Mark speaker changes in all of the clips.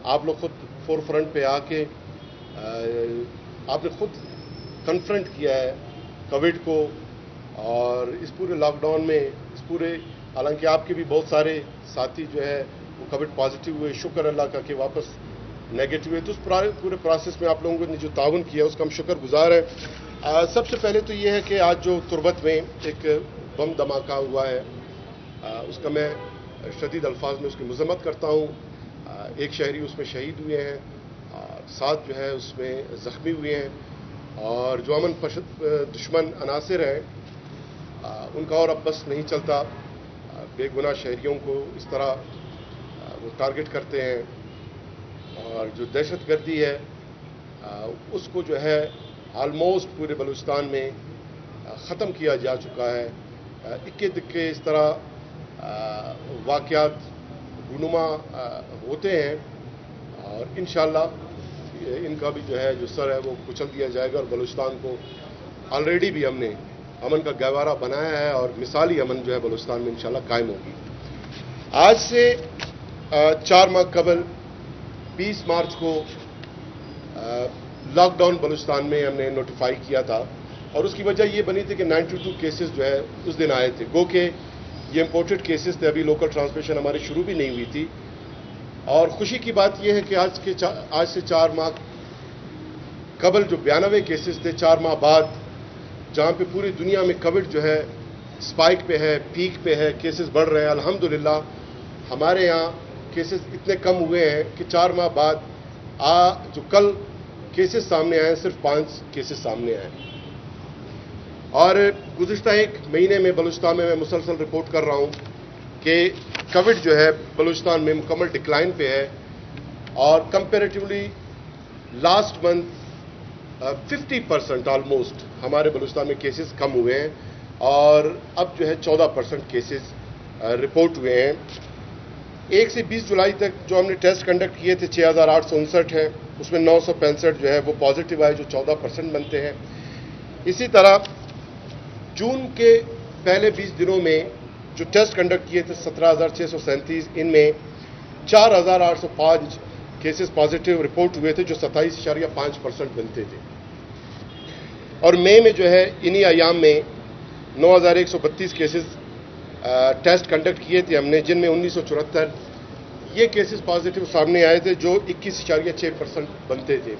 Speaker 1: आप लोग खुद फोर फ्रंट पे आके आपने खुद कन्फ्रंट किया है कोविड को, और इस पूरे लॉकडाउन में इस पूरे, हालांकि आपके भी बहुत सारे साथी जो है वो कोविड पॉजिटिव हुए, शुक्र अल्लाह का कि वापस नेगेटिव हुए, तो उस पूरे प्रोसेस में आप लोगों ने जो ताउन किया उसका हम शुक्रगुजार हैं। सबसे पहले तो ये है कि आज जो तुरबत में एक बम धमाका हुआ है, उसका मैं शदीद अल्फाज में उसकी मजम्मत करता हूँ। एक शहरी उसमें शहीद हुए हैं, 7 जो है उसमें ज़ख्मी हुए हैं, और जो अमन दुश्मन अनासिर हैं उनका और अब बस नहीं चलता। बेगुनाह शहरियों को इस तरह वो टारगेट करते हैं, और जो दहशतगर्दी है उसको जो है आलमोस्ट पूरे बलूचिस्तान में ख़त्म किया जा चुका है। इक्के दिक्के इस तरह वाक़यात रूनुमा होते हैं, और इंशाअल्लाह इनका भी जो है जो सर है वो कुचल दिया जाएगा, और बलूचिस्तान को ऑलरेडी भी हमने अमन का गहवारा बनाया है, और मिसाली अमन जो है बलूचिस्तान में इंशाअल्लाह कायम होगी। आज से 4 माह कबल 20 मार्च को लॉकडाउन बलूचिस्तान में हमने नोटिफाई किया था, और उसकी वजह ये बनी थी कि 92 केसेस जो है उस दिन आए थे। गो के ये इंपोर्टेड केसेस थे, अभी लोकल ट्रांसमिशन हमारी शुरू भी नहीं हुई थी। और खुशी की बात यह है कि आज से 4 माह कबल जो 92 केसेस थे, 4 माह बाद जहां पे पूरी दुनिया में कोविड जो है स्पाइक पे है, पीक पे है, केसेस बढ़ रहे हैं, अल्हम्दुलिल्लाह हमारे यहाँ केसेस इतने कम हुए हैं कि 4 माह बाद जो कल केसेस सामने आए सिर्फ 5 केसेस सामने आए। और गुज़िश्ता 1 महीने में बलूचिस्तान में मैं मुसलसल रिपोर्ट कर रहा हूं कि कोविड जो है बलूचिस्तान में मुकम्मल डिक्लाइन पे है, और कंपैरेटिवली लास्ट मंथ 50% ऑलमोस्ट हमारे बलूचिस्तान में केसेस कम हुए हैं, और अब जो है 14% केसेस रिपोर्ट हुए हैं। 1 से 20 जुलाई तक जो हमने टेस्ट कंडक्ट किए थे 6859 हैं, उसमें 965 जो है वो पॉजिटिव आए, जो 14% बनते हैं। इसी तरह जून के पहले 20 दिनों में जो टेस्ट कंडक्ट किए थे 17,637, इनमें 4,805 केसेस पॉजिटिव रिपोर्ट हुए थे, जो 27.5% बनते थे। और मई में जो है इन्हीं अयाम में 9,132 केसेस टेस्ट कंडक्ट किए थे हमने, जिनमें 1974 ये केसेस पॉजिटिव सामने आए थे, जो 21.6% बनते थे।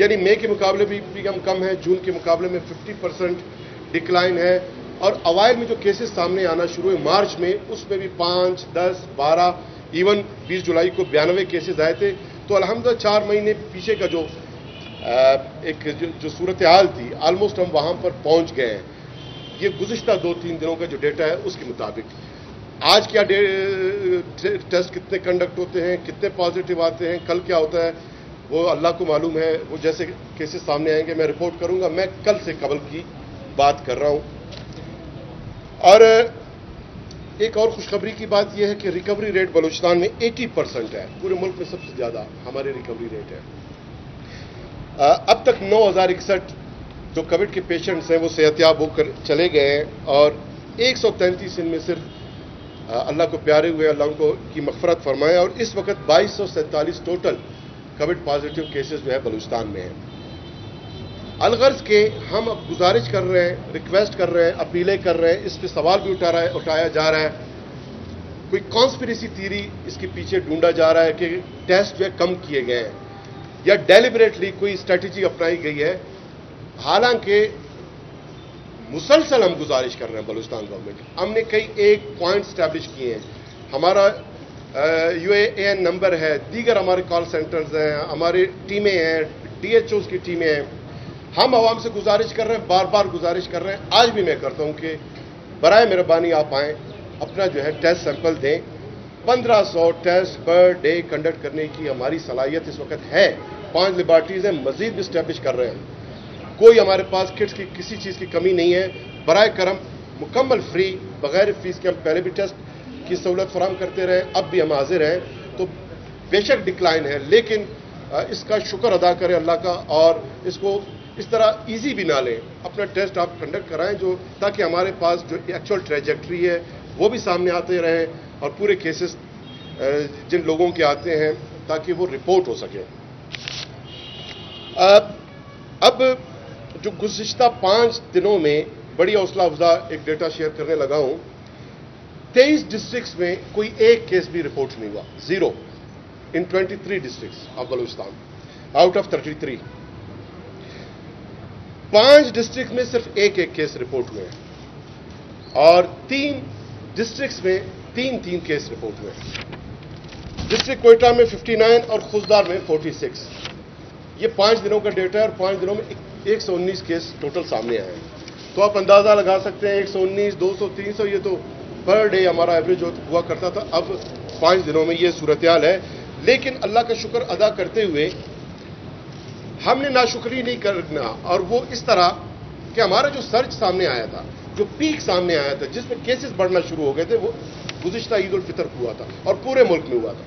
Speaker 1: यानी मई के मुकाबले भी हम कम है, जून के मुकाबले में 50% डिक्लाइन है। और अवाइल में जो केसेस सामने आना शुरू हुए मार्च में, उसमें भी 5, 10, 12, इवन 20 जुलाई को 92 केसेस आए थे। तो अल्हम्दुलिल्लाह 4 महीने पीछे का जो सूरत हाल थी, ऑलमोस्ट हम वहां पर पहुंच गए हैं। ये गुज़िश्ता 2-3 दिनों का जो डेटा है उसके मुताबिक आज क्या टेस्ट कितने कंडक्ट होते हैं, कितने पॉजिटिव आते हैं, कल क्या होता है, वो अल्लाह को मालूम है। वो जैसे केसेस सामने आएंगे मैं रिपोर्ट करूंगा। मैं कल से कबल की बात कर रहा हूं। और एक और खुशखबरी की बात यह है कि रिकवरी रेट बलूचिस्तान में 80% है, पूरे मुल्क में सबसे ज्यादा हमारे रिकवरी रेट है। अब तक 9,061 जो कोविड के पेशेंट्स हैं वो सेहतयाब होकर चले गए हैं, और 133 इनमें सिर्फ अल्लाह को प्यारे हुए, अल्लाह उनको की मग़फ़िरत फरमाए। और इस वक्त 2247 टोटल कोविड पॉजिटिव केसेस जो है बलूचिस्तान में हैं। अलगर्ज के हम अब गुजारिश कर रहे हैं, रिक्वेस्ट कर रहे हैं, अपीलें कर रहे हैं, इस पर सवाल भी उठाया जा रहा है। कोई कॉन्स्पिरेसी थीरी इसके पीछे ढूंढा जा रहा है कि टेस्ट जो है कम किए गए हैं, या डेलिबरेटली कोई स्ट्रैटेजी अपनाई गई है। हालांकि मुसलसल हम गुजारिश कर रहे हैं बलूचिस्तान गवर्नमेंट, हमने कई एक पॉइंट स्टैब्लिश किए हैं। हमारा UAN नंबर है, दीगर हमारे कॉल सेंटर्स हैं, हमारी टीमें हैं, DHOs की टीमें हैं। हम आवाम से गुजारिश कर रहे हैं, बार बार गुजारिश कर रहे हैं, आज भी मैं करता हूं कि बराए मेहरबानी आप आएँ, अपना जो है टेस्ट सैंपल दें। 1500 टेस्ट पर डे कंडक्ट करने की हमारी सलाहियत इस वक्त है। 5 लेबॉर्ट्रीज हैं, मजीद भी स्टैब्लिश कर रहे हैं। कोई हमारे पास किट्स की किसी चीज़ की कमी नहीं है। बराए करम मुकम्मल फ्री बगैर फीस के हम पहले भी टेस्ट की सहूलत फराहम करते रहे, अब भी हम हाजिर हैं। तो बेशक डिक्लाइन है, लेकिन इसका शुक्र अदा करें अल्लाह का, और इसको इस तरह इजी भी ना लें। अपना टेस्ट आप कंडक्ट कराएं, जो ताकि हमारे पास जो एक्चुअल ट्रेजेक्ट्री है वो भी सामने आते रहें, और पूरे केसेस जिन लोगों के आते हैं ताकि वो रिपोर्ट हो सके। अब जो गुज़िश्ता 5 दिनों में बड़ी हौसला अफजा एक डेटा शेयर करने लगा हूं, 23 डिस्ट्रिक्ट्स में कोई एक केस भी रिपोर्ट नहीं हुआ, 0 इन 23 districts of Balochistan out of 33। 5 district में सिर्फ एक केस रिपोर्ट हुए हैं और 3 डिस्ट्रिक्ट्स में 3 केस रिपोर्ट हुए हैं। डिस्ट्रिक्ट कोयटा में 59 और खुजदार में 46। ये 5 दिनों का डेटा है और 5 दिनों में 119 केस टोटल सामने आए हैं। तो आप अंदाजा लगा सकते हैं 119, 200, 300 ये तो पर डे हमारा एवरेज हुआ करता था। अब 5 दिनों में ये सूरत-ए-हाल है। लेकिन अल्लाह का शुक्र अदा करते हुए हमने नाशुक्री नहीं करना, और वो इस तरह कि हमारा जो सर्च सामने आया था, जो पीक सामने आया था, जिसमें केसेस बढ़ना शुरू हो गए थे, वो गुज़िश्ता ईद उल फितर हुआ था और पूरे मुल्क में हुआ था।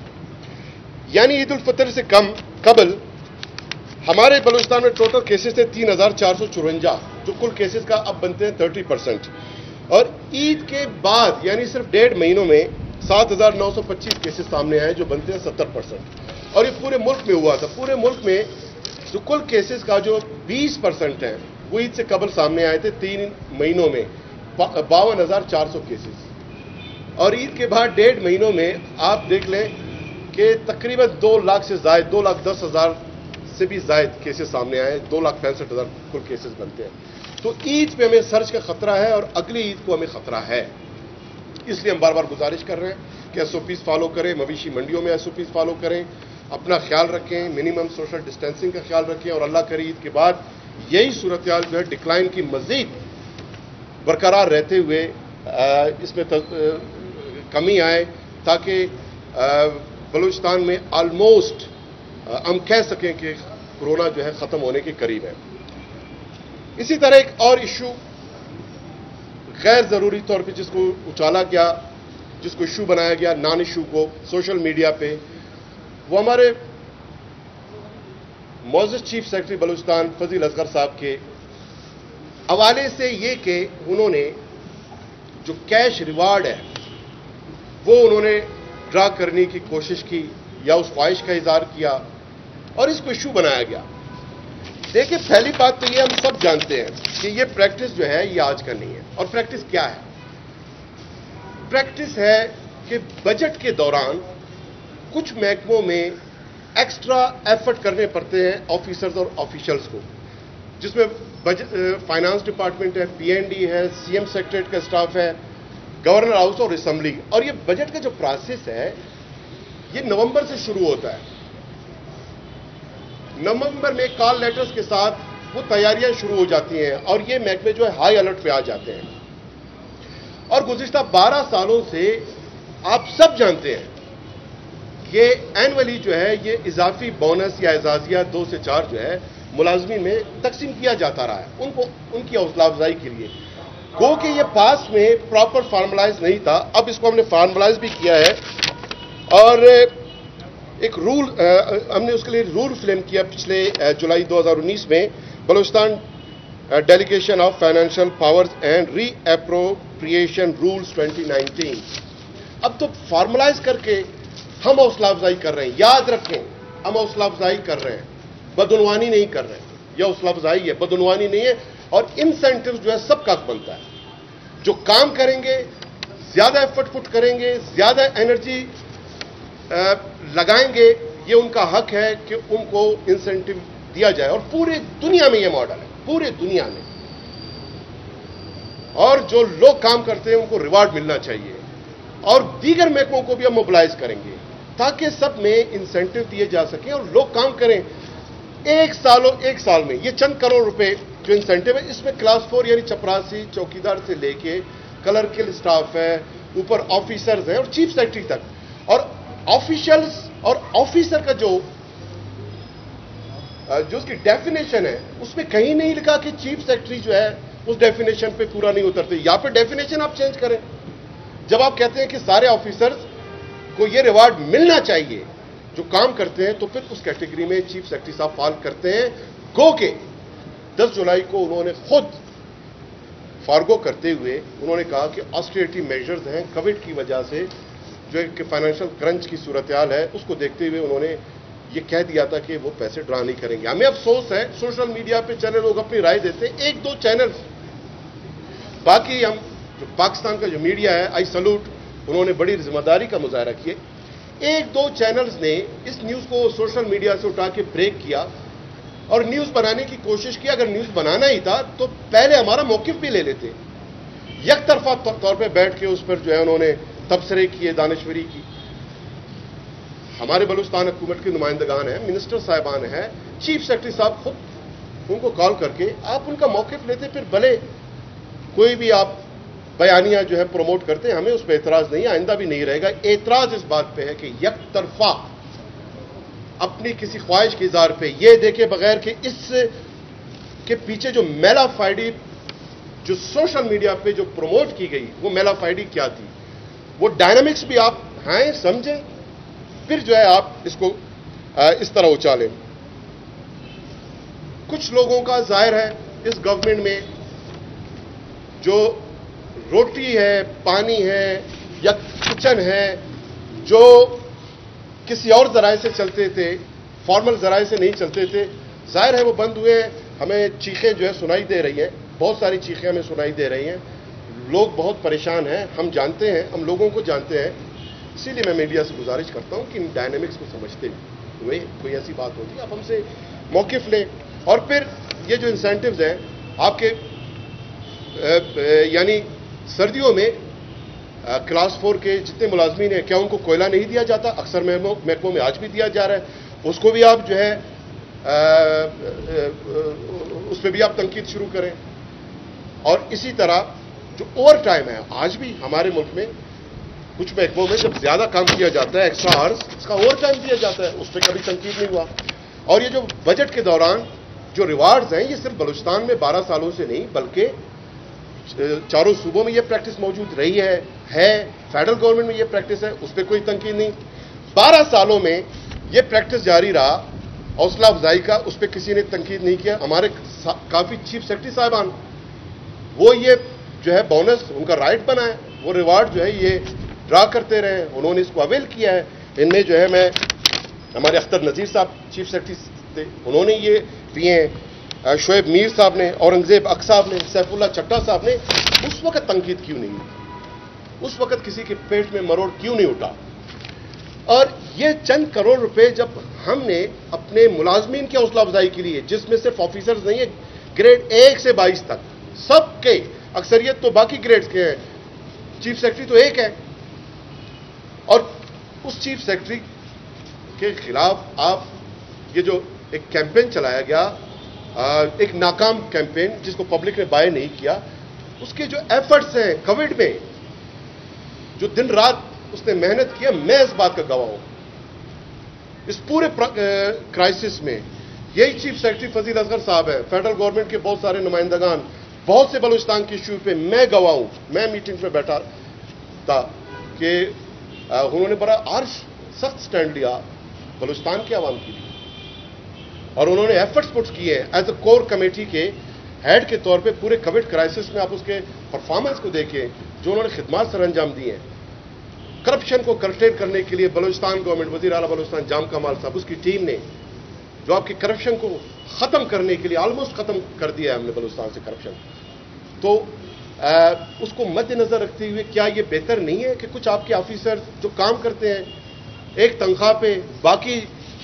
Speaker 1: यानी ईद उल फितर से कबल हमारे बलूचिस्तान में टोटल केसेस थे 3454, जो कुल केसेस का अब बनते हैं 30%। और ईद के बाद यानी सिर्फ 1.5 महीनों में 7925 केसेस सामने आए, जो बनते हैं 70%। और ये पूरे मुल्क में हुआ था। पूरे मुल्क में जो कुल केसेस का जो 20% है वो ईद से कबल सामने आए थे 3 महीनों में 52,400 केसेस। और ईद के बाद 1.5 महीनों में आप देख लें कि तकरीबन 2 लाख से जायद, 2,10,000 से भी जायद केसेस सामने आए, 2,65,000 कुल केसेस बनते हैं। तो ईद पे हमें सर्च का खतरा है और अगली ईद को हमें खतरा है। इसलिए हम बार बार गुजारिश कर रहे हैं कि एसओपीज फॉलो करें, मवेशी मंडियों में एसओपीज फॉलो करें, अपना ख्याल रखें, मिनिमम सोशल डिस्टेंसिंग का ख्याल रखें, और अल्लाह करे ईद के बाद यही सूरत हाल जो है डिक्लाइन की मजीद बरकरार रहते हुए इसमें कमी आए, ताकि बलूचिस्तान में ऑलमोस्ट हम कह सकें कि कोरोना जो है ख़त्म होने के करीब है। इसी तरह एक और इशू गैर ज़रूरी तौर पे जिसको उछाला गया, जिसको इशू बनाया गया, नॉन इशू को सोशल मीडिया पे, वो हमारे मौजूद चीफ सेक्रेटरी बलूचिस्तान फजील असगर साहब के हवाले से ये कि उन्होंने जो कैश रिवार्ड है वो उन्होंने ड्रा करने की कोशिश की या उस ख्वाहिश का इजहार किया और इसको इशू बनाया गया। देखिए, पहली बात तो ये हम सब जानते हैं कि ये प्रैक्टिस जो है ये आज का नहीं है। और प्रैक्टिस क्या है? प्रैक्टिस है कि बजट के दौरान कुछ महकमों में एक्स्ट्रा एफर्ट करने पड़ते हैं ऑफिसर्स और ऑफिशियल्स को, जिसमें फाइनेंस डिपार्टमेंट है, पीएनडी है, सीएम सेक्रेटरीट का स्टाफ है, गवर्नर हाउस और असेंबली। और ये बजट का जो प्रोसेस है ये नवंबर से शुरू होता है। नवंबर में कॉल लेटर्स के साथ वो तैयारियां शुरू हो जाती हैं और ये महकमे जो है हाई अलर्ट पे आ जाते हैं। और गुज़िश्ता 12 सालों से आप सब जानते हैं कि एनुअली जो है ये इजाफी बोनस या एजाजिया 2 से 4 जो है मुलाजमीन में तकसीम किया जाता रहा है उनको, उनकी हौसला अफजाई के लिए। गो कि ये पास में प्रॉपर फार्मलाइज नहीं था, अब इसको हमने फार्मलाइज भी किया है और एक रूल हमने उसके लिए रूल फ्रेम किया पिछले जुलाई 2019 में, Balochistan delegation of financial powers and re appropriation rules 2019। अब तो फॉर्मलाइज करके हम हौसला अफजाई कर रहे हैं। याद रखें, हम हौसला अफजाई कर रहे हैं, बदउनवानी नहीं कर रहे हैं। यह हौसला अफजाई है, बदउनवानी नहीं है। और इंसेंटिव जो है सबका हक बनता है। जो काम करेंगे, ज्यादा एफर्ट पुट करेंगे, ज्यादा एनर्जी लगाएंगे, ये उनका हक है कि उनको इंसेंटिव दिया जाए। और पूरे दुनिया में ये मॉडल है, पूरे दुनिया में। और जो लोग काम करते हैं उनको रिवार्ड मिलना चाहिए। और दीगर महकमों को भी हम मोबिलाइज करेंगे ताकि सब में इंसेंटिव दिए जा सकें और लोग काम करें। एक साल में ये चंद करोड़ रुपए जो इंसेंटिव है, इसमें क्लास 4 यानी चपरासी, चौकीदार से लेके क्लर्कल स्टाफ है, ऊपर ऑफिसर्स हैं और चीफ सेक्रेटरी तक। और ऑफिशियल्स और ऑफिसर का जो उसकी डेफिनेशन है उसमें कहीं नहीं लिखा कि चीफ सेक्रेटरी जो है उस डेफिनेशन पे पूरा नहीं उतरते। यहां पे डेफिनेशन आप चेंज करें। जब आप कहते हैं कि सारे ऑफिसर्स को ये रिवार्ड मिलना चाहिए जो काम करते हैं, तो फिर उस कैटेगरी में चीफ सेक्रेटरी साहब फॉल करते हैं। गो के 10 जुलाई को उन्होंने खुद फार्गो करते हुए उन्होंने कहा कि ऑस्टेरिटी मेजर्स हैं, कोविड की वजह से जो कि फाइनेंशियल क्रंच की सूरत हाल है, उसको देखते हुए उन्होंने ये कह दिया था कि वो पैसे ड्रा नहीं करेंगे। हमें अफसोस है, सोशल मीडिया पे चले लोग अपनी राय देते हैं, एक दो चैनल्स, बाकी हम जो पाकिस्तान का जो मीडिया है, आई सल्यूट, उन्होंने बड़ी जिम्मेदारी का मुजाहरा किया। एक दो चैनल्स ने इस न्यूज़ को सोशल मीडिया से उठा के ब्रेक किया और न्यूज़ बनाने की कोशिश की। अगर न्यूज़ बनाना ही था तो पहले हमारा मौकिफ भी ले लेते। एक तरफा तौर पे बैठ के उस पर जो है उन्होंने तबसरे किए, दानिशवरी की। हमारे बलूचिस्तान हुकूमत के नुमाइंदगान हैं, मिनिस्टर साहिबान हैं, चीफ सेक्रेटरी साहब खुद उनको कॉल करके आप उनका मौकिफ लेते, फिर भले कोई भी आप बयानियां जो है प्रमोट करते हैं, हमें उस पर एतराज नहीं, आइंदा भी नहीं रहेगा। एतराज इस बात पे है कि एक तरफा अपनी किसी ख्वाहिश के इज़हार पे ये देखे बगैर कि इस के पीछे जो मेलाफाइडी जो सोशल मीडिया पे जो प्रमोट की गई, वो मेलाफाइडी क्या थी, वो डायनामिक्स भी आप हैं समझें, फिर जो है आप इसको इस तरह उछालें। कुछ लोगों का जाहिर है इस गवर्नमेंट में जो रोटी है, पानी है या किचन है, जो किसी और जराए से चलते थे, फॉर्मल जराए से नहीं चलते थे, जाहिर है वो बंद हुए हैं। हमें चीखें जो है सुनाई दे रही हैं, बहुत सारी चीखें हमें सुनाई दे रही हैं, लोग बहुत परेशान हैं, हम जानते हैं, हम लोगों को जानते हैं। इसीलिए मैं मीडिया से गुजारिश करता हूं कि इन डायनेमिक्स को समझते हुए कोई ऐसी बात होती है आप हमसे मौकिफ लें। और फिर ये जो इंसेंटिव्स हैं आपके, यानी सर्दियों में क्लास 4 के जितने मुलाजमीन हैं, क्या उनको कोयला नहीं दिया जाता? अक्सर महकमों में आज भी दिया जा रहा है, उसको भी आप जो है उस पर भी आप तनकीद शुरू करें। और इसी तरह जो ओवर टाइम है, आज भी हमारे मुल्क में कुछ महकमों में जब ज्यादा काम किया जाता है, एक्स्ट्रा आवर्स, इसका ओवर टाइम दिया जाता है, उस पर कभी तनकीद नहीं हुआ। और ये जो बजट के दौरान जो रिवार्ड्स हैं, ये सिर्फ बलूचिस्तान में 12 सालों से नहीं बल्कि चारों सूबों में ये प्रैक्टिस मौजूद रही है, फेडरल गवर्नमेंट में ये प्रैक्टिस है, उस पर कोई तनकीद नहीं। 12 सालों में ये प्रैक्टिस जारी रहा, हौसला अफजाई का, उस पर किसी ने तनकीद नहीं किया। हमारे काफी चीफ सेक्रेटरी साहिबान वो ये जो है बोनस उनका राइट बना है, वो रिवार्ड जो है ये ड्रा करते रहे, उन्होंने इसको अवेल किया है। इनमें जो है मैं हमारे अख्तर नजीर साहब चीफ सेक्रेटरी थे, उन्होंने ये दिए हैं, शोएब मीर साहब ने, औरंगजेब अक साहब ने, सैफुल्ला चट्टा साहब ने। उस वक्त तनकीद क्यों नहीं हुई? उस वक्त किसी के पेट में मरोड़ क्यों नहीं उठा? और ये चंद करोड़ रुपए जब हमने अपने मुलाजमीन की हौसला अफजाई के लिए, जिसमें सिर्फ ऑफिसर्स नहीं है, ग्रेड 1 से 22 तक सबके, अक्सरियत तो बाकी ग्रेड्स के हैं, चीफ सेक्रेटरी तो एक है, और उस चीफ सेक्रेटरी के खिलाफ आप ये जो एक कैंपेन चलाया गया, एक नाकाम कैंपेन जिसको पब्लिक ने बाय नहीं किया, उसके जो एफर्ट्स हैं कोविड में, जो दिन रात उसने मेहनत किया, मैं इस बात का गवाह हूं। इस पूरे क्राइसिस में यही चीफ सेक्रेटरी फजील असगर साहब है, फेडरल गवर्नमेंट के बहुत सारे नुमाइंदगान, बहुत से बलूचिस्तान के इशू पे मैं गवाह हूं। मैं मीटिंग में बैठा था कि उन्होंने बड़ा आर्श सख्त स्टैंड लिया बलूचिस्तान के आवाम के लिए, और उन्होंने एफर्ट्स पुट किए एज अ कोर कमेटी के हेड के तौर पे पूरे कोविड क्राइसिस में। आप उसके परफॉर्मेंस को देखें, जो उन्होंने खिदमात सर अंजाम दी हैं, करप्शन को कर्टेल करने के लिए बलूचिस्तान गवर्नमेंट, वजीर आला बलूचिस्तान जाम कमाल साहब, उसकी टीम ने जो आपकी करप्शन को खत्म करने के लिए ऑलमोस्ट खत्म कर दिया है हमने बलूचिस्तान से करप्शन। तो उसको मद्देनजर रखते हुए क्या ये बेहतर नहीं है कि कुछ आपके ऑफिसर जो काम करते हैं एक तनख्वाह पे, बाकी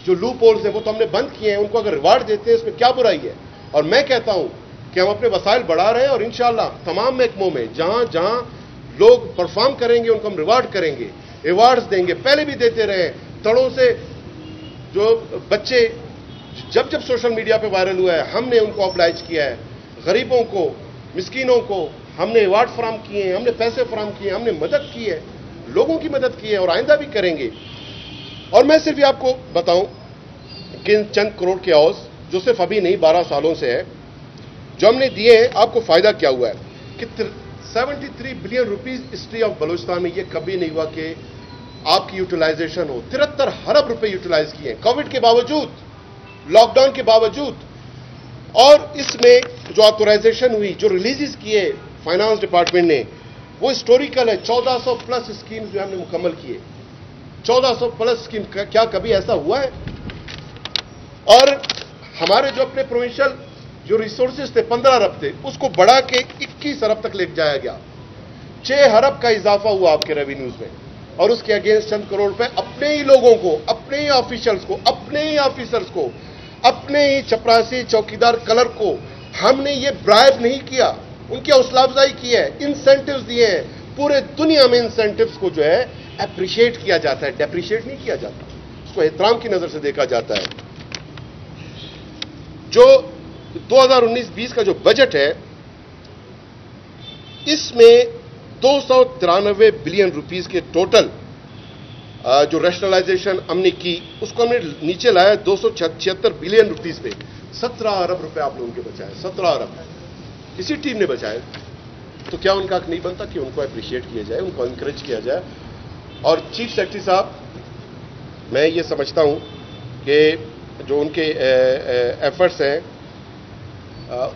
Speaker 1: जो लूप होल्स हैं वो तो हमने बंद किए हैं, उनको अगर रिवार्ड देते हैं इसमें क्या बुराई है? और मैं कहता हूं कि हम अपने वसाइल बढ़ा रहे हैं और इंशाअल्लाह तमाम महकमों में जहां जहां लोग परफॉर्म करेंगे उनको हम रिवार्ड करेंगे, अवार्ड्स देंगे, पहले भी देते रहे। तड़ों से जो बच्चे जब जब सोशल मीडिया पे वायरल हुआ है, हमने उनको ऑब्लाइज किया है, गरीबों को, मिस्कीनों को हमने अवार्ड फराम किए हैं, हमने पैसे फराम किए, हमने मदद की है, लोगों की मदद की है और आइंदा भी करेंगे। और मैं सिर्फ आपको बताऊं कि चंद करोड़ के औस जो सिर्फ अभी नहीं 12 सालों से है जो हमने दिए हैं, आपको फायदा क्या हुआ है कि 73 billion rupees history of Balochistan में ये कभी नहीं हुआ कि आपकी यूटिलाइजेशन हो। 73 अरब रुपए यूटिलाइज किए कोविड के बावजूद, लॉकडाउन के बावजूद। और इसमें जो ऑथोराइजेशन हुई, जो रिलीजेस किए फाइनेंस डिपार्टमेंट ने, वो हिस्टोरिकल है। 1400 प्लस स्कीम्स जो हमने मुकम्मल किए। 1400 प्लस स्कीम, क्या कभी ऐसा हुआ है? और हमारे जो अपने प्रोविंशियल जो रिसोर्सेज थे 15 अरब थे, उसको बढ़ा के 21 अरब तक ले जाया गया। 6 अरब का इजाफा हुआ आपके रेवेन्यूज में, और उसके अगेंस्ट चंद करोड़ रुपए अपने ही लोगों को, अपने ही ऑफिशियल्स को, अपने ही ऑफिसर्स को, अपने ही चपरासी चौकीदार कलर को हमने ये ब्राइब नहीं किया, उनकी हौसला अफजाई की है, इंसेंटिव्स दिए हैं। पूरे दुनिया में इंसेंटिव्स को जो है अप्रिशिएट किया जाता है, डेप्रिशिएट नहीं किया जाता, उसको एहतराम की नजर से देखा जाता है। जो 2019-20 का जो बजट है, इसमें 293 बिलियन रुपीस के टोटल जो रैशनलाइजेशन हमने की, उसको हमने नीचे लाया 276 बिलियन रुपीस पे। 17 अरब रुपए आप लोगों के बचाए, 17 अरब इसी टीम ने बचाए। तो क्या उनका हक नहीं बनता कि उनको अप्रिशिएट किया जाए, उनको इंकरेज किया जाए? और चीफ सेक्रेटरी साहब, मैं ये समझता हूं कि जो उनके एफर्ट्स हैं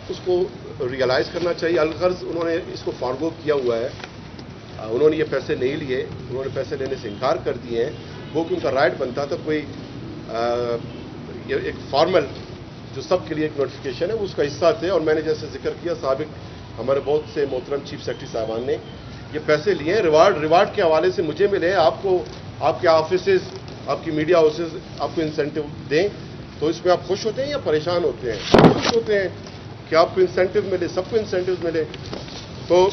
Speaker 1: उसको रियलाइज करना चाहिए। अलगर्ज उन्होंने इसको फॉरगो किया हुआ है, उन्होंने ये पैसे नहीं लिए, उन्होंने पैसे लेने से इनकार कर दिए हैं। वो कि उनका राइट बनता था, कोई एक फॉर्मल जो सबके लिए एक नोटिफिकेशन है उसका हिस्सा थे। और मैंने जैसे जिक्र किया, साबिक हमारे बहुत से मोहतरम चीफ सेक्रेटरी साहबान ने ये पैसे लिए, रिवार्ड के हवाले से मुझे मिले, आपको आपके ऑफिसेज, आपकी मीडिया हाउसेज आपको इंसेंटिव दें, तो इसमें आप खुश होते हैं या परेशान होते हैं? खुश होते हैं कि आपको इंसेंटिव मिले, सबको इंसेंटिव मिले। तो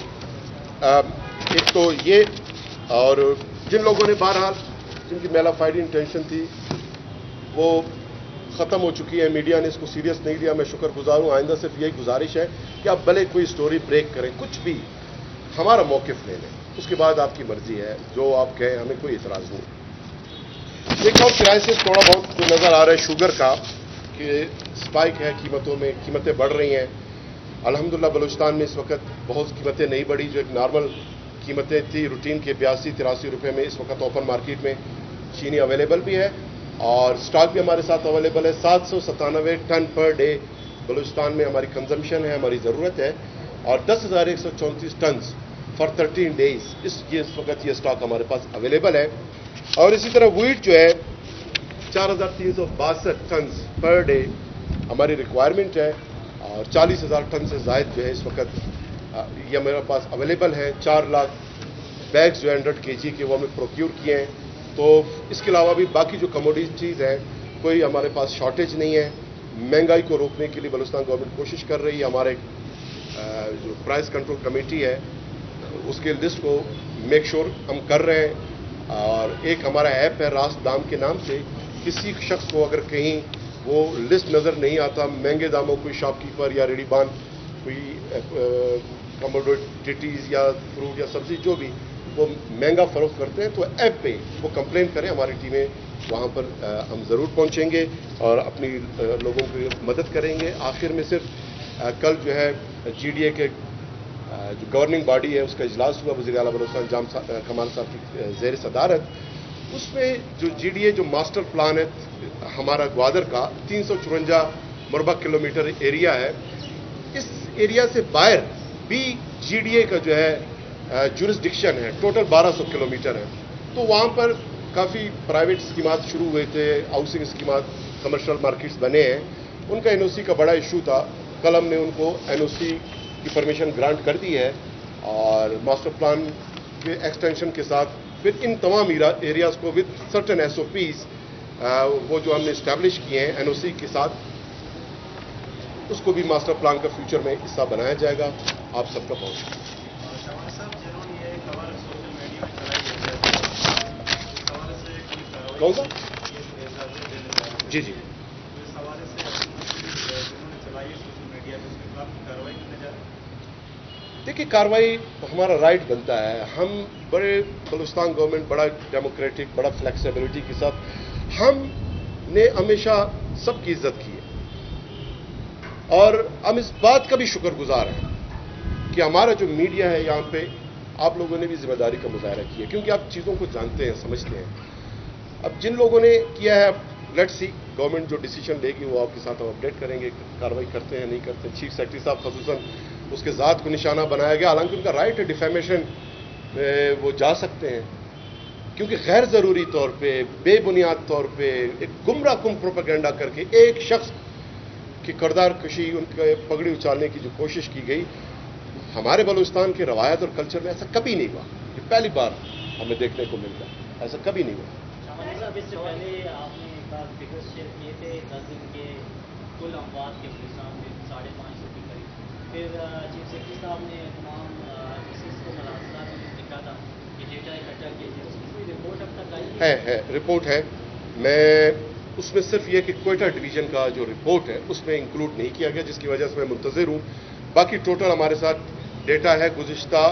Speaker 1: एक तो ये, और जिन लोगों ने बहरहाल जिनकी मेलाफाइड इंटेंशन थी वो खत्म हो चुकी है, मीडिया ने इसको सीरियस नहीं लिया, मैं शुक्रगुजार हूं। आइंदा सिर्फ यही गुजारिश है कि आप भले कोई स्टोरी ब्रेक करें, कुछ भी, हमारा मौकिफ ले लें, उसके बाद आपकी मर्जी है, जो आप कहें, हमें कोई इतराज नहीं। एक और क्राइसिस थोड़ा बहुत जो नजर आ रहा है शुगर का, कि स्पाइक है कीमतों में, कीमतें बढ़ रही हैं। अल्हम्दुलिल्लाह बलूचिस्तान में इस वक्त बहुत कीमतें नहीं बढ़ी, जो एक नॉर्मल कीमतें थी रूटीन के 82-83 रुपये में इस वक्त ओपन मार्केट में चीनी अवेलेबल भी है, और स्टॉक भी हमारे साथ अवेलेबल है। 797 टन पर डे बलूचिस्तान में हमारी कंजम्पशन है, हमारी ज़रूरत है, और 10,134 टन फॉर 13 डेज इस वक्त ये स्टॉक हमारे पास अवेलेबल है। और इसी तरह व्हीट जो है 4,362 टन पर डे हमारी रिक्वायरमेंट है, और 40,000 टन से ज़ायद जो है इस वक्त ये मेरे पास अवेलेबल है। 4 लाख बैग्स जो 100 kg के वो हमने प्रोक्यूर किए हैं। तो इसके अलावा भी बाकी जो कमोडिटीज़ हैं, कोई हमारे पास शॉर्टेज नहीं है। महंगाई को रोकने के लिए बलूचिस्तान गवर्नमेंट कोशिश कर रही है। हमारे जो प्राइस कंट्रोल कमेटी है उसके लिस्ट को मेक श्योर हम कर रहे हैं, और एक हमारा ऐप है रास दाम के नाम से, किसी शख्स को अगर कहीं वो लिस्ट नज़र नहीं आता, महंगे दामों कोई शॉपकीपर या रेडीबान कोई कमोडिटीज़ या फ्रूट या सब्जी जो भी वो महंगा फरोख्त करते हैं, तो ऐप पे वो कंप्लेन करें, हमारी टीमें वहाँ पर हम ज़रूर पहुँचेंगे और अपनी लोगों की मदद करेंगे। आखिर में सिर्फ कल जो है GDA के जो गवर्निंग बॉडी है उसका इजलास हुआ, वज़ीर आला बलूचिस्तान जाम कमाल साहब की ज़ेर सदारत। उसमें जो GDA जो मास्टर प्लान है हमारा ग्वादर का 354 मरबा किलोमीटर एरिया है, इस एरिया से बाहर भी GDA का जो है जुरिस्डिक्शन है, टोटल 1200 किलोमीटर है। तो वहाँ पर काफ़ी प्राइवेट स्कीमात शुरू हुए थे, हाउसिंग स्कीमात, कमर्शियल मार्केट्स बने हैं। उनका NOC का बड़ा इशू था, कल हमने उनको NOC की परमिशन ग्रांट कर दी है, और मास्टर प्लान के एक्सटेंशन के साथ फिर इन तमाम एरियाज़ को विद सर्टन SOPs वो जो हमने इस्टेब्लिश किए हैं NOC के साथ, उसको भी मास्टर प्लान का फ्यूचर में हिस्सा बनाया जाएगा। आप सबका बहुत कौन सा? जी जी, देखिए कार्रवाई हमारा राइट बनता है। हम बड़े बलूचिस्तान गवर्नमेंट बड़ा डेमोक्रेटिक, बड़ा फ्लेक्सिबिलिटी के साथ हमने हमेशा सबकी इज्जत की है, और हम इस बात का भी शुक्रगुजार हैं कि हमारा जो मीडिया है यहाँ पे आप लोगों ने भी जिम्मेदारी का मुजाहरा किया, क्योंकि आप चीज़ों को जानते हैं, समझते हैं। अब जिन लोगों ने किया है, लेट्स सी गवर्नमेंट जो डिसीजन लेगी वो आपके साथ हम अपडेट करेंगे, कार्रवाई करते हैं नहीं करते। चीफ सेक्रेटरी साहब खसूसन उसके ज़ात को निशाना बनाया गया, हालांकि उनका राइट है डिफेमेशन वो जा सकते हैं, क्योंकि गैर ज़रूरी तौर पे, बेबुनियाद तौर पे एक गुमराह कुम प्रोपेगेंडा करके एक शख्स की किरदार कशी, उनके पगड़ी उछालने की जो कोशिश की गई, हमारे बलूचिस्तान के रवायत और कल्चर में ऐसा कभी नहीं हुआ। ये पहली बार हमें देखने को मिलता है, ऐसा कभी नहीं हुआ।
Speaker 2: इससे पहले आपने एक बार फिगर्स शेयर किए थे 10 दिन के कुल अमवात के बलूचिस्तान में 550 के करीब, फिर चीफ सेक्रेटरी साहब ने तमाम डिसीज को मुलाज़ात में लिखा था कि डेटा इकट्ठा कीजिए, उसकी कोई रिपोर्ट अब तक आई
Speaker 1: है रिपोर्ट है। मैं उसमें सिर्फ ये कि क्वेटा डिवीजन का जो रिपोर्ट है उसमें इंक्लूड नहीं किया गया, जिसकी वजह से मैं मुंतज़िर हूँ। बाकी टोटल हमारे साथ डेटा है गुज़िश्ता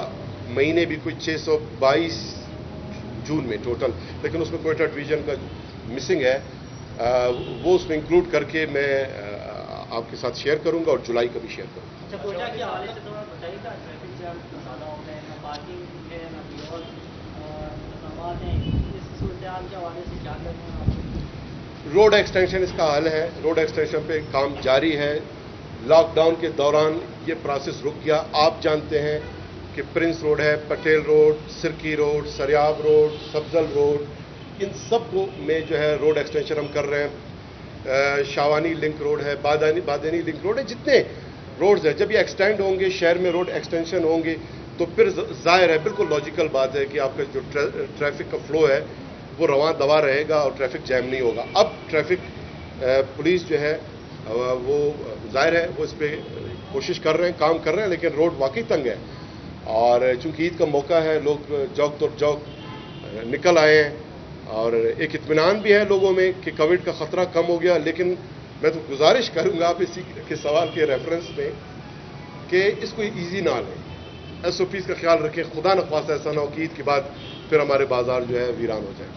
Speaker 1: महीने भी कुछ 622 जून में टोटल, लेकिन उसमें क्वेटा डिवीजन का मिसिंग है, वो उसमें इंक्लूड करके मैं आपके साथ शेयर करूंगा और जुलाई का भी शेयर करूंगा।
Speaker 2: अच्छा, कोटा के हवाले से थोड़ा बताइएगा, ट्रैफिक जैम ज़्यादा हो गए हैं, ना पार्किंग है, ना कोई और इंतजाम हैं, इस सूरत के हवाले से क्या कर रहे हैं आप?
Speaker 1: रोड एक्सटेंशन इसका हल है, रोड एक्सटेंशन पे काम जारी है। लॉकडाउन के दौरान ये प्रोसेस रुक गया। आप जानते हैं कि प्रिंस रोड है, पटेल रोड, सिरकी रोड, सरियाब रोड, सब्जल रोड, इन सब को में जो है रोड एक्सटेंशन हम कर रहे हैं। शावानी लिंक रोड है, बादानी लिंक रोड है, जितने रोड्स हैं, जब ये एक्सटेंड होंगे, शहर में रोड एक्सटेंशन होंगे, तो फिर जाहिर है, बिल्कुल लॉजिकल बात है कि आपका जो ट्रैफिक का फ्लो है वो रवां दवा रहेगा और ट्रैफिक जैम नहीं होगा। अब ट्रैफिक पुलिस जो है वो जाहिर है वो इस पर कोशिश कर रहे हैं, काम कर रहे हैं, लेकिन रोड वाकई तंग है। और चूंकि ईद का मौका है, लोग जौक तो जौक निकल आए हैं और एक इत्मीनान भी है लोगों में कि कोविड का खतरा कम हो गया। लेकिन मैं तो गुजारिश करूंगा आप इसी के सवाल के रेफरेंस में कि इसको ईजी ना लें, SOPs का ख्याल रखें, खुदा न ख्वास्ता ऐसा ना हो कि ईद के बाद फिर हमारे बाजार जो है वीरान हो जाए।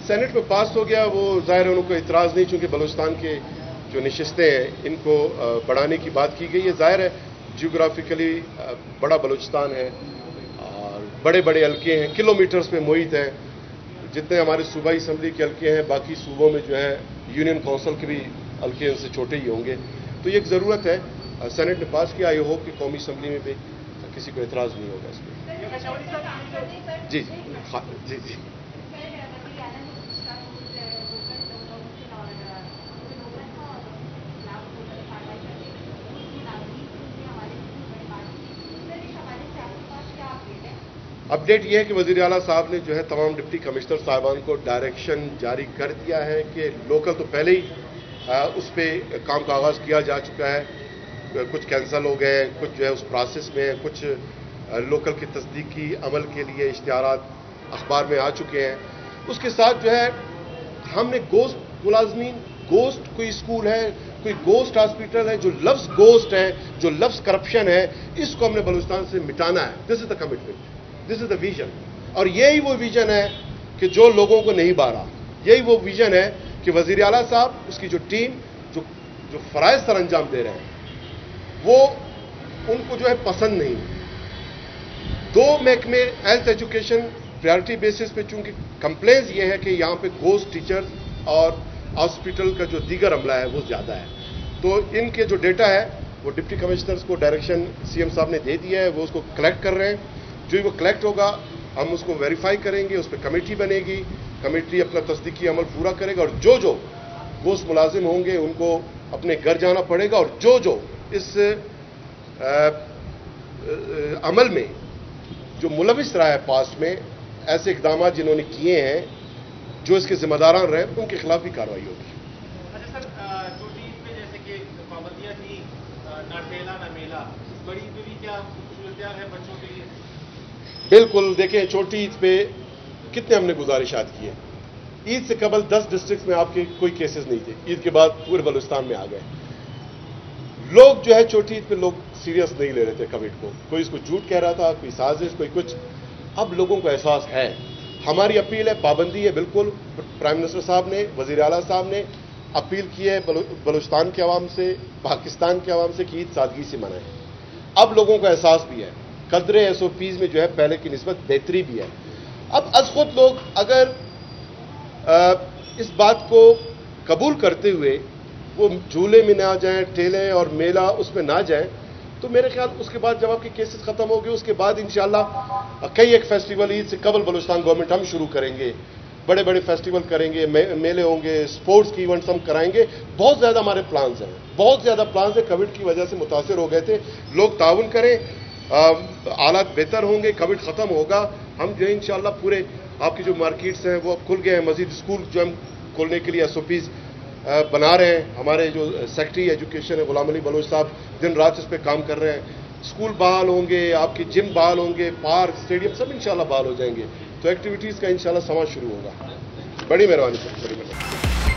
Speaker 1: सेनेट में पास हो गया, वो जाहिर है उनको इतराज़ नहीं, चूंकि बलूचिस्तान के जो नशिस्तें हैं इनको बढ़ाने की बात की गई है। जाहिर है जियोग्राफिकली बड़ा बलूचिस्तान है और बड़े बड़े हल्के हैं, किलोमीटर्स पे मुहित है। जितने हमारे सूबाई असम्बली के हल्के हैं, बाकी सूबों में जो है यूनियन काउंसिल के भी हल्के उनसे छोटे ही होंगे। तो ये एक ज़रूरत है, सेनेट ने पास किया। आई होप कि कौमी असम्बली में भी किसी को इतराज़ नहीं होगा इस पर। जी जी जी जी अपडेट ये है कि वज़ीर आला साहब ने जो है तमाम डिप्टी कमिश्नर साहिबान को डायरेक्शन जारी कर दिया है कि लोकल तो पहले ही उस पर काम का आगाज़ किया जा चुका है, कुछ कैंसिल हो गए, कुछ जो है उस प्रोसेस में, कुछ लोकल की तस्दीकी अमल के लिए इश्तिहारात अखबार में आ चुके हैं। उसके साथ जो है हमने गोश्त मुलाजमीन, गोश्त कोई स्कूल है, कोई गोश्त हॉस्पिटल है, जो लफ्ज़ गोश्त है, जो लफ्ज़ करप्शन है, इसको हमने बलूचिस्तान से मिटाना है। This is the commitment, this is the vision. और यही वो विजन है कि जो लोगों को नहीं बारा, यही वो विजन है कि वज़ीर आला साहब, उसकी जो टीम जो फ़राइज़ सर अंजाम दे रहे हैं वो उनको जो है पसंद नहीं। दो महकमे हेल्थ एजुकेशन प्रायोरिटी बेसिस पे, चूंकि कंप्लेंट्स ये है कि यहाँ पे गोश्त टीचर्स और हॉस्पिटल का जो दीगर अमला है वो ज़्यादा है, तो इनके जो डेटा है वो डिप्टी कमिश्नर्स को डायरेक्शन सीएम साहब ने दे दिया है, वो उसको कलेक्ट कर रहे हैं। जो वो कलेक्ट होगा हम उसको वेरीफाई करेंगे, उस पर कमेटी बनेगी, कमेटी अपना तस्दीकी अमल पूरा करेगा और जो गोश्त मुलाजिम होंगे उनको अपने घर जाना पड़ेगा और जो इस अमल में जो मुलविस रहा है पास्ट में, ऐसे इकदाम जिन्होंने किए हैं, जो इसके जिम्मेदारान रहे, उनके खिलाफ भी कार्रवाई होगी।
Speaker 3: अच्छा सर, छोटी ईद पे जैसे कि पाबंदियां थी, ना ठेला ना मेला, बड़ी ईद पे भी क्या सूरत है बच्चों के लिए?
Speaker 1: बिल्कुल, देखें छोटी ईद पे कितने हमने गुजारिशात की है। ईद से कबल 10 डिस्ट्रिक्ट में आपके कोई केसेस नहीं थे, ईद के बाद पूरे बलूचिस्तान में आ गए। लोग जो है छोटी ईद पे लोग सीरियस नहीं ले रहे थे कोविड को, कोई इसको झूठ कह रहा था, कोई साजिश, कोई कुछ। अब लोगों को एहसास है। हमारी अपील है, पाबंदी है बिल्कुल। प्राइम मिनिस्टर साहब ने, वज़ीर आला साहब ने अपील की है बलूचिस्तान के अवाम से, पाकिस्तान के अवाम से कि ईद सादगी से मनाएं। अब लोगों को एहसास भी है, कदरे SOPs में जो है पहले की निस्बत बेहतरी भी है। अब अज खुद लोग अगर इस बात को कबूल करते हुए वो झूले में ना जाएं, ठेले और मेला उसमें ना जाएं, तो मेरे ख्याल उसके बाद जब आपके केसेस खत्म हो गए उसके बाद इंशाल्लाह कई एक फेस्टिवल ईद से कबल बलूचिस्तान गवर्नमेंट हम शुरू करेंगे, बड़े बड़े फेस्टिवल करेंगे, मेले होंगे, स्पोर्ट्स की इवेंट्स हम कराएंगे। बहुत ज्यादा हमारे प्लान्स हैं, बहुत ज्यादा प्लान्स हैं। कोविड की वजह से मुतासिर हो गए थे लोग, ताउन करें, हालात बेहतर होंगे, कोविड खत्म होगा, हम जो है इंशाल्लाह पूरे आपकी जो मार्केट्स हैं वो अब खुल गए हैं, मजीद स्कूल जो हम खोलने के लिए SOPs बना रहे हैं। हमारे जो सेक्रेटरी एजुकेशन है गुलाम अली बलोच साहब दिन रात इस पे काम कर रहे हैं। स्कूल बहाल होंगे, आपकी जिम बहाल होंगे, पार्क, स्टेडियम सब इंशाल्लाह बहाल हो जाएंगे, तो एक्टिविटीज़ का इंशाल्लाह समाज शुरू होगा। बड़ी मेहरबानी सर, बड़ी मेहरबानी।